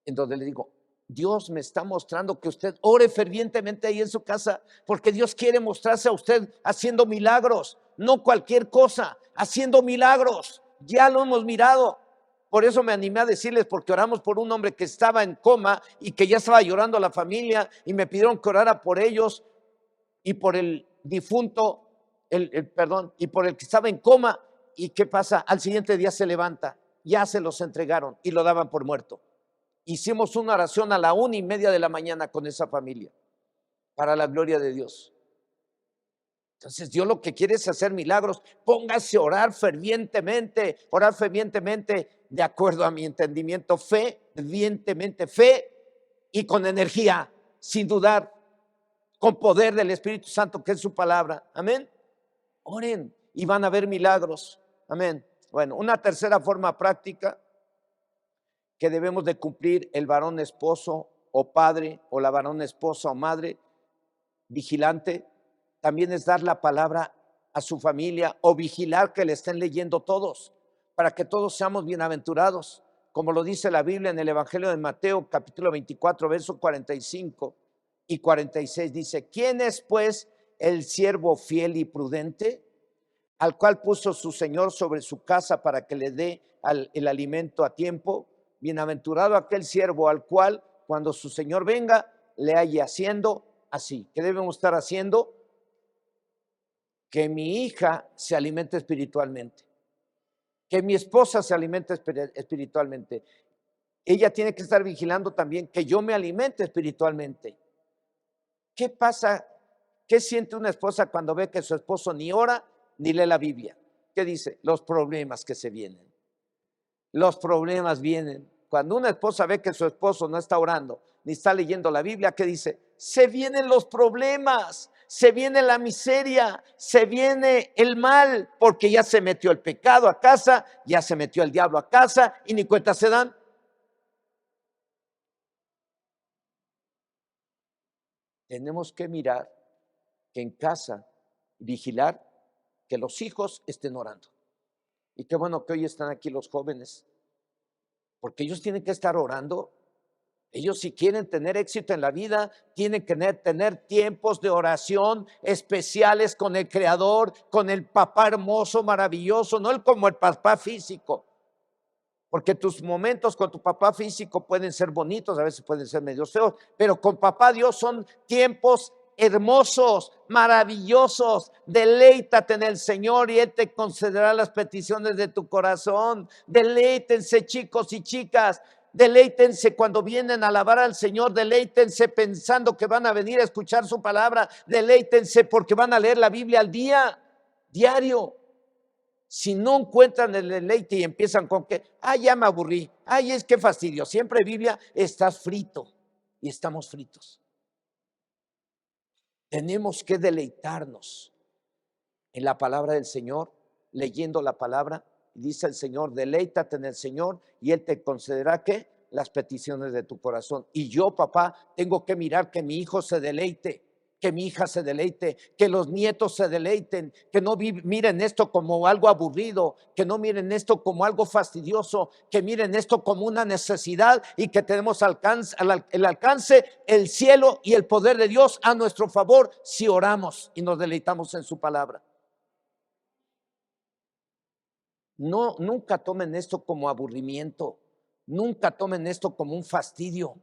Speaker 1: en donde le digo, Dios me está mostrando que usted ore fervientemente ahí en su casa, porque Dios quiere mostrarse a usted haciendo milagros, no cualquier cosa, haciendo milagros. Ya lo hemos mirado. Por eso me animé a decirles, porque oramos por un hombre que estaba en coma y que ya estaba llorando a la familia, y me pidieron que orara por ellos y por el difunto, perdón, y por el que estaba en coma. ¿Y qué pasa? Al siguiente día se levanta, ya se los entregaron y lo daban por muerto. Hicimos una oración a la 1:30 de la mañana con esa familia, para la gloria de Dios. Entonces Dios lo que quiere es hacer milagros. Póngase a orar fervientemente de acuerdo a mi entendimiento, fervientemente, fe y con energía, sin dudar, con poder del Espíritu Santo, que es su palabra. Amén. Oren y van a ver milagros. Amén. Bueno, una tercera forma práctica que debemos de cumplir el varón esposo o padre, o la varón esposa o madre vigilante, también es dar la palabra a su familia o vigilar que le estén leyendo todos, para que todos seamos bienaventurados, como lo dice la Biblia en el Evangelio de Mateo, capítulo 24, versos 45 y 46, dice: ¿quién es pues el siervo fiel y prudente, al cual puso su Señor sobre su casa para que le dé el alimento a tiempo? Bienaventurado aquel siervo al cual, cuando su Señor venga, le halle haciendo así. ¿Qué debemos estar haciendo? Que mi hija se alimente espiritualmente, que mi esposa se alimente espiritualmente. Ella tiene que estar vigilando también que yo me alimente espiritualmente. ¿Qué pasa? ¿Qué siente una esposa cuando ve que su esposo ni ora ni lee la Biblia? ¿Qué dice? Los problemas que se vienen. Los problemas vienen. Cuando una esposa ve que su esposo no está orando ni está leyendo la Biblia, ¿qué dice? Se vienen los problemas, se viene la miseria, se viene el mal, porque ya se metió el pecado a casa, ya se metió el diablo a casa y ni cuenta se dan. Tenemos que mirar que en casa, vigilar que los hijos estén orando. Y qué bueno que hoy están aquí los jóvenes, porque ellos tienen que estar orando. Ellos, si quieren tener éxito en la vida, tienen que tener tiempos de oración especiales con el Creador, con el papá hermoso, maravilloso, no como el papá físico. Porque tus momentos con tu papá físico pueden ser bonitos, a veces pueden ser medio feos, pero con papá Dios son tiempos hermosos, maravillosos. Deleítate en el Señor y Él te concederá las peticiones de tu corazón. Deleítense, chicos y chicas. Deleítense cuando vienen a alabar al Señor, deleítense pensando que van a venir a escuchar su palabra, deleítense porque van a leer la Biblia al día, diario. Si no encuentran el deleite y empiezan con que, ya me aburrí, es que fastidio, siempre Biblia, estás frito y estamos fritos. Tenemos que deleitarnos en la palabra del Señor, leyendo la palabra. Dice el Señor: deleítate en el Señor y Él te concederá ¿qué? Las peticiones de tu corazón. Y yo, papá, tengo que mirar que mi hijo se deleite, que mi hija se deleite, que los nietos se deleiten, que no miren esto como algo aburrido, que no miren esto como algo fastidioso, que miren esto como una necesidad y que tenemos el alcance, el cielo y el poder de Dios a nuestro favor si oramos y nos deleitamos en su palabra. No, nunca tomen esto como aburrimiento, nunca tomen esto como un fastidio,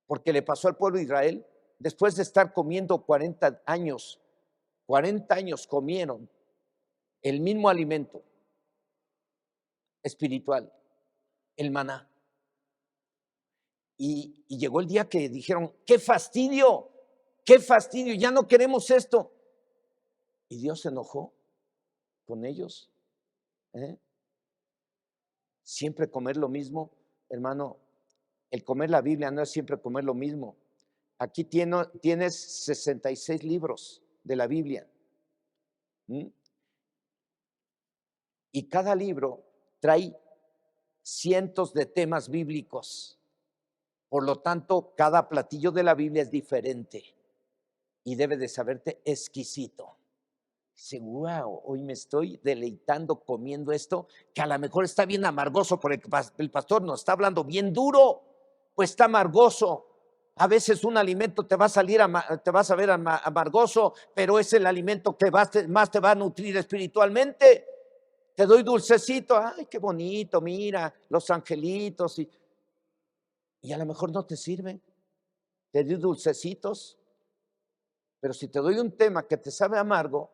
Speaker 1: porque le pasó al pueblo de Israel. Después de estar comiendo 40 años comieron el mismo alimento espiritual, el maná. Y llegó el día que dijeron: qué fastidio, ya no queremos esto. Y Dios se enojó con ellos. Siempre comer lo mismo, hermano. El comer la Biblia no es siempre comer lo mismo. Aquí tienes 66 libros de la Biblia. Y cada libro trae cientos de temas bíblicos. Por lo tanto, cada platillo de la Biblia es diferente y debe de saberte exquisito. Dice: wow, hoy me estoy deleitando comiendo esto, que a lo mejor está bien amargoso, porque el pastor nos está hablando bien duro, pues está amargoso. A veces un alimento te va a saber amargoso, pero es el alimento que más te va a nutrir espiritualmente. Te doy dulcecito, ay, qué bonito, mira, los angelitos, y a lo mejor no te sirve. Te doy dulcecitos, pero si te doy un tema que te sabe amargo,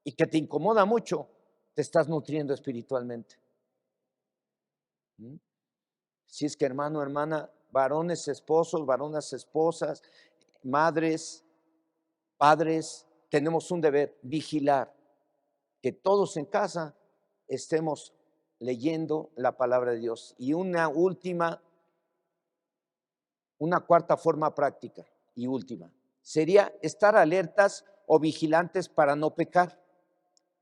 Speaker 1: y que te incomoda mucho, te estás nutriendo espiritualmente. Si es que hermano, hermana, varones, esposos, varonas, esposas, madres, padres, tenemos un deber, vigilar que todos en casa estemos leyendo la palabra de Dios. Y una cuarta forma práctica y última, sería estar alertas o vigilantes para no pecar.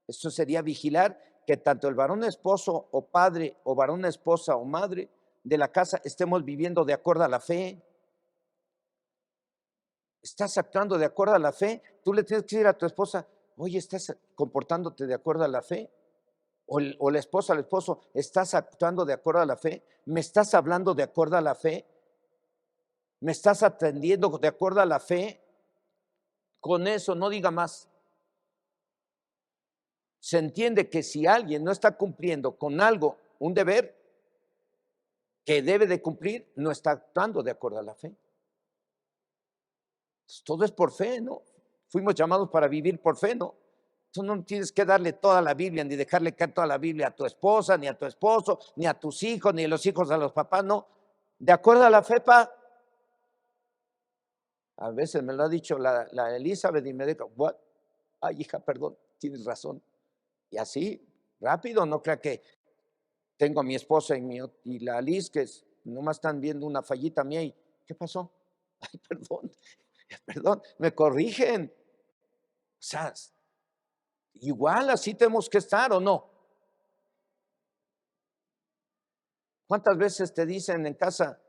Speaker 1: Esto sería vigilar que tanto el varón esposo o padre o varón esposa o madre de la casa estemos viviendo de acuerdo a la fe. ¿Estás actuando de acuerdo a la fe? Tú le tienes que decir a tu esposa, oye, ¿estás comportándote de acuerdo a la fe? O la esposa, al esposo, ¿estás actuando de acuerdo a la fe? ¿Me estás hablando de acuerdo a la fe? ¿Me estás atendiendo de acuerdo a la fe? Con eso no diga más. Se entiende que si alguien no está cumpliendo con algo, un deber que debe de cumplir, no está actuando de acuerdo a la fe. Todo es por fe, ¿no? Fuimos llamados para vivir por fe, ¿no? Tú no tienes que darle toda la Biblia, ni dejarle caer toda la Biblia a tu esposa, ni a tu esposo, ni a tus hijos, ni a los hijos a los papás, no. De acuerdo a la fe, pa. A veces me lo ha dicho la Elizabeth y me dijo, what? Ay, hija, perdón, tienes razón. Y así, rápido, no crea que tengo a mi esposa y la Liz, que nomás están viendo una fallita mía y, ¿qué pasó? Ay, perdón, me corrigen. O sea, igual así tenemos que estar, ¿o no? ¿Cuántas veces te dicen en casa,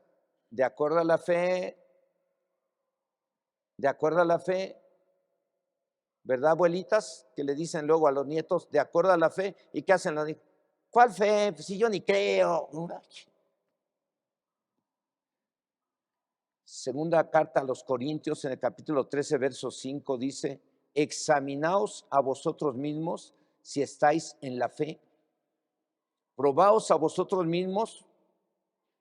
Speaker 1: de acuerdo a la fe, de acuerdo a la fe, ¿verdad, abuelitas? Que le dicen luego a los nietos, de acuerdo a la fe, ¿y qué hacen los nietos? ¿Cuál fe? Pues si yo ni creo. Segunda carta a los Corintios, en el capítulo 13, verso 5, dice, examinaos a vosotros mismos si estáis en la fe. Probaos a vosotros mismos,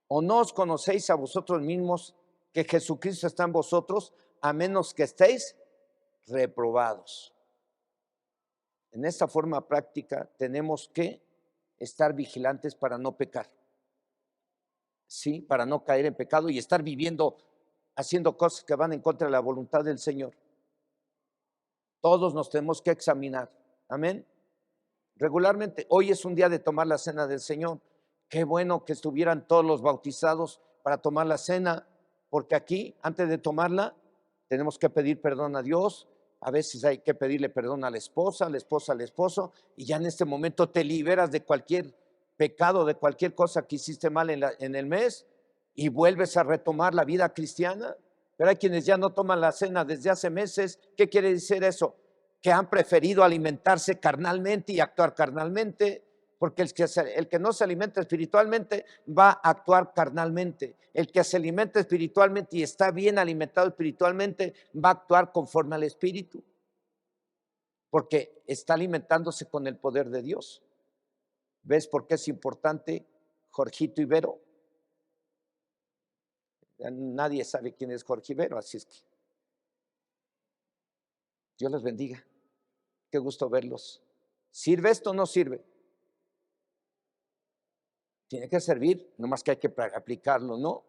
Speaker 1: o no os conocéis a vosotros mismos que Jesucristo está en vosotros, a menos que estéis reprobados. En esta forma práctica tenemos que estar vigilantes para no pecar. Sí, para no caer en pecado y estar viviendo, haciendo cosas que van en contra de la voluntad del Señor. Todos nos tenemos que examinar. Amén. Regularmente, hoy es un día de tomar la cena del Señor. Qué bueno que estuvieran todos los bautizados para tomar la cena, porque aquí, antes de tomarla, tenemos que pedir perdón a Dios. A veces hay que pedirle perdón a la esposa al esposo, y ya en este momento te liberas de cualquier pecado, de cualquier cosa que hiciste mal en el mes, y vuelves a retomar la vida cristiana. Pero hay quienes ya no toman la cena desde hace meses. ¿Qué quiere decir eso? Que han preferido alimentarse carnalmente y actuar carnalmente, porque el que no se alimenta espiritualmente va a actuar carnalmente. El que se alimenta espiritualmente y está bien alimentado espiritualmente va a actuar conforme al Espíritu, porque está alimentándose con el poder de Dios. ¿Ves por qué es importante Jorgito Ibero? Nadie sabe quién es Jorge Ibero, así es que Dios los bendiga. Qué gusto verlos. ¿Sirve esto o no sirve? Tiene que servir, nomás que hay que aplicarlo, ¿no?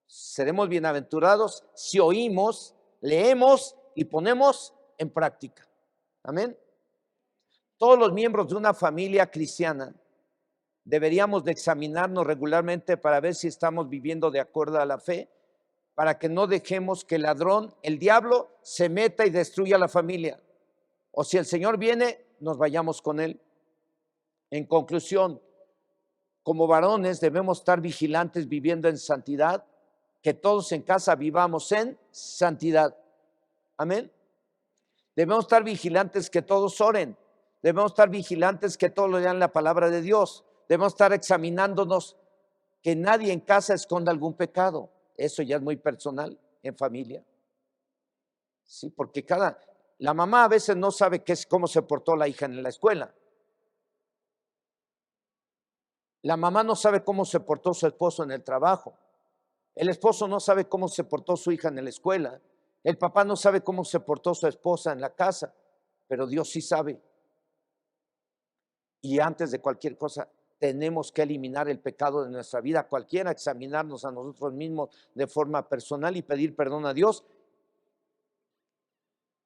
Speaker 1: Seremos bienaventurados si oímos, leemos y ponemos en práctica. Amén. Todos los miembros de una familia cristiana deberíamos de examinarnos regularmente para ver si estamos viviendo de acuerdo a la fe, para que no dejemos que el ladrón, el diablo, se meta y destruya la familia. O si el Señor viene, nos vayamos con él. En conclusión, como varones debemos estar vigilantes viviendo en santidad, que todos en casa vivamos en santidad. Amén. Debemos estar vigilantes que todos oren. Debemos estar vigilantes que todos lean la palabra de Dios. Debemos estar examinándonos que nadie en casa esconda algún pecado. Eso ya es muy personal en familia. Sí, porque la mamá a veces no sabe cómo se portó la hija en la escuela. La mamá no sabe cómo se portó su esposo en el trabajo. El esposo no sabe cómo se portó su hija en la escuela. El papá no sabe cómo se portó su esposa en la casa, pero Dios sí sabe. Y antes de cualquier cosa, tenemos que eliminar el pecado de nuestra vida, cualquiera, examinarnos a nosotros mismos de forma personal y pedir perdón a Dios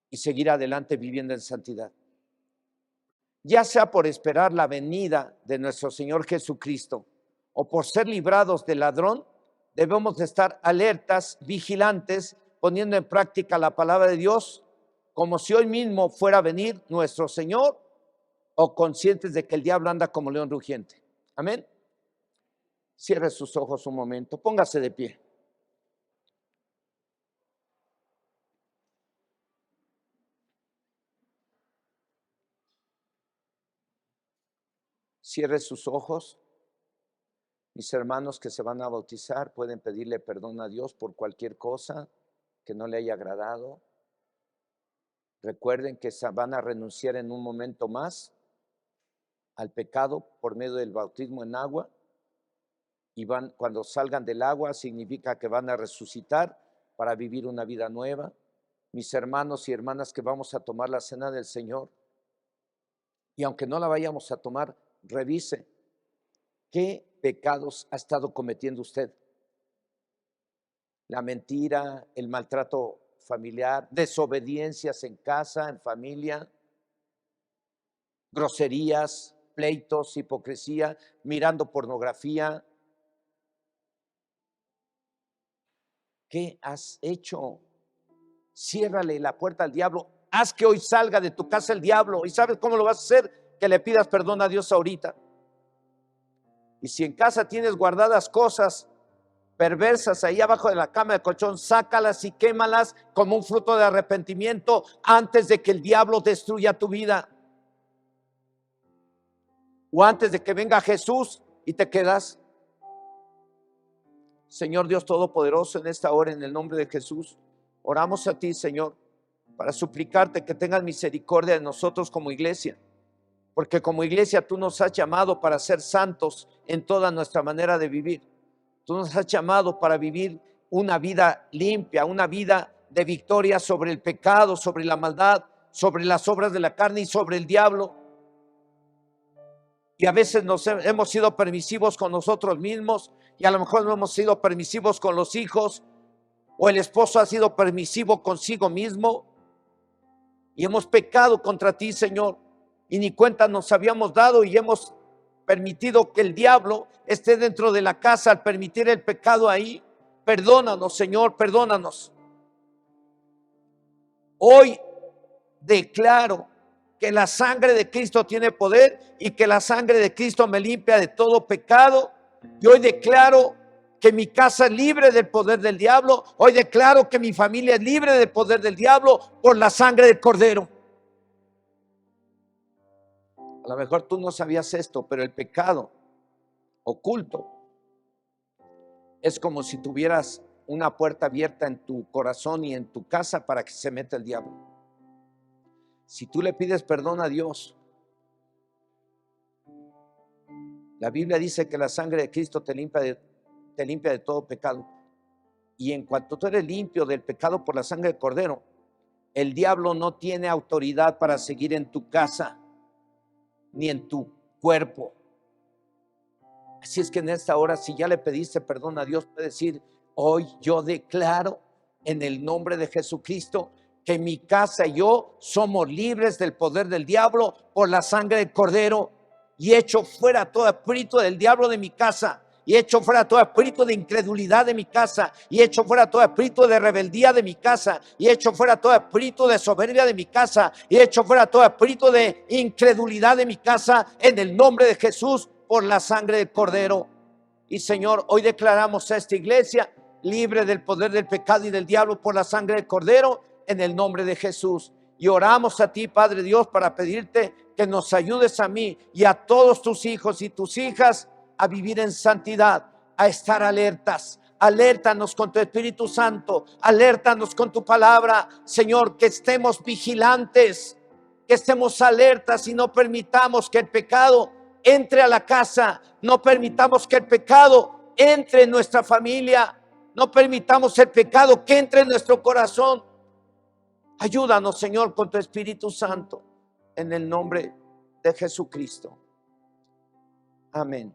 Speaker 1: y seguir adelante viviendo en santidad. Ya sea por esperar la venida de nuestro Señor Jesucristo o por ser librados del ladrón, debemos de estar alertas, vigilantes, poniendo en práctica la palabra de Dios, como si hoy mismo fuera a venir nuestro Señor, o conscientes de que el diablo anda como león rugiente. Amén. Cierre sus ojos un momento, póngase de pie. Cierre sus ojos. Mis hermanos que se van a bautizar pueden pedirle perdón a Dios por cualquier cosa que no le haya agradado. Recuerden que van a renunciar en un momento más al pecado por medio del bautismo en agua, y cuando salgan del agua significa que van a resucitar para vivir una vida nueva. Mis hermanos y hermanas que vamos a tomar la cena del Señor, y aunque no la vayamos a tomar, revise qué pecados ha estado cometiendo usted. La mentira, el maltrato familiar, desobediencias en casa, en familia, groserías, pleitos, hipocresía, mirando pornografía. ¿Qué has hecho? Ciérrale la puerta al diablo. Haz que hoy salga de tu casa el diablo. ¿Y sabes cómo lo vas a hacer? Que le pidas perdón a Dios ahorita. Y si en casa tienes guardadas cosas perversas ahí abajo de la cama de colchón, sácalas y quémalas como un fruto de arrepentimiento antes de que el diablo destruya tu vida. O antes de que venga Jesús y te quedas. Señor Dios Todopoderoso, en esta hora, en el nombre de Jesús, oramos a ti, Señor, para suplicarte que tengas misericordia de nosotros como iglesia, porque como iglesia tú nos has llamado para ser santos en toda nuestra manera de vivir. Tú nos has llamado para vivir una vida limpia, una vida de victoria sobre el pecado, sobre la maldad, sobre las obras de la carne y sobre el diablo. Y a veces hemos sido permisivos con nosotros mismos, y a lo mejor no hemos sido permisivos con los hijos, o el esposo ha sido permisivo consigo mismo, y hemos pecado contra ti, Señor, y ni cuenta nos habíamos dado, y hemos permitido que el diablo esté dentro de la casa al permitir el pecado ahí. Perdónanos, Señor, perdónanos. Hoy declaro que la sangre de Cristo tiene poder y que la sangre de Cristo me limpia de todo pecado. Y hoy declaro que mi casa es libre del poder del diablo. Hoy declaro que mi familia es libre del poder del diablo por la sangre del Cordero. A lo mejor tú no sabías esto, pero el pecado oculto es como si tuvieras una puerta abierta en tu corazón y en tu casa para que se meta el diablo. Si tú le pides perdón a Dios, la Biblia dice que la sangre de Cristo te limpia de todo pecado. Y en cuanto tú eres limpio del pecado por la sangre del Cordero, el diablo no tiene autoridad para seguir en tu casa ni en tu cuerpo. Así es que en esta hora, si ya le pediste perdón a Dios, puedes decir: hoy yo declaro en el nombre de Jesucristo que mi casa y yo somos libres del poder del diablo por la sangre del Cordero, y echo fuera todo espíritu del diablo de mi casa, y echo fuera todo espíritu de incredulidad de mi casa, y echo fuera todo espíritu de rebeldía de mi casa, y echo fuera todo espíritu de soberbia de mi casa, y echo fuera todo espíritu de incredulidad de mi casa en el nombre de Jesús por la sangre del Cordero. Y Señor, hoy declaramos a esta iglesia libre del poder del pecado y del diablo por la sangre del Cordero en el nombre de Jesús. Y oramos a ti, Padre Dios, para pedirte que nos ayudes a mí y a todos tus hijos y tus hijas a vivir en santidad, a estar alertas. Alértanos con tu Espíritu Santo, alértanos con tu palabra, Señor, que estemos vigilantes, que estemos alertas y no permitamos que el pecado entre a la casa, no permitamos que el pecado entre en nuestra familia, no permitamos el pecado que entre en nuestro corazón. Ayúdanos, Señor, con tu Espíritu Santo, en el nombre de Jesucristo. Amén.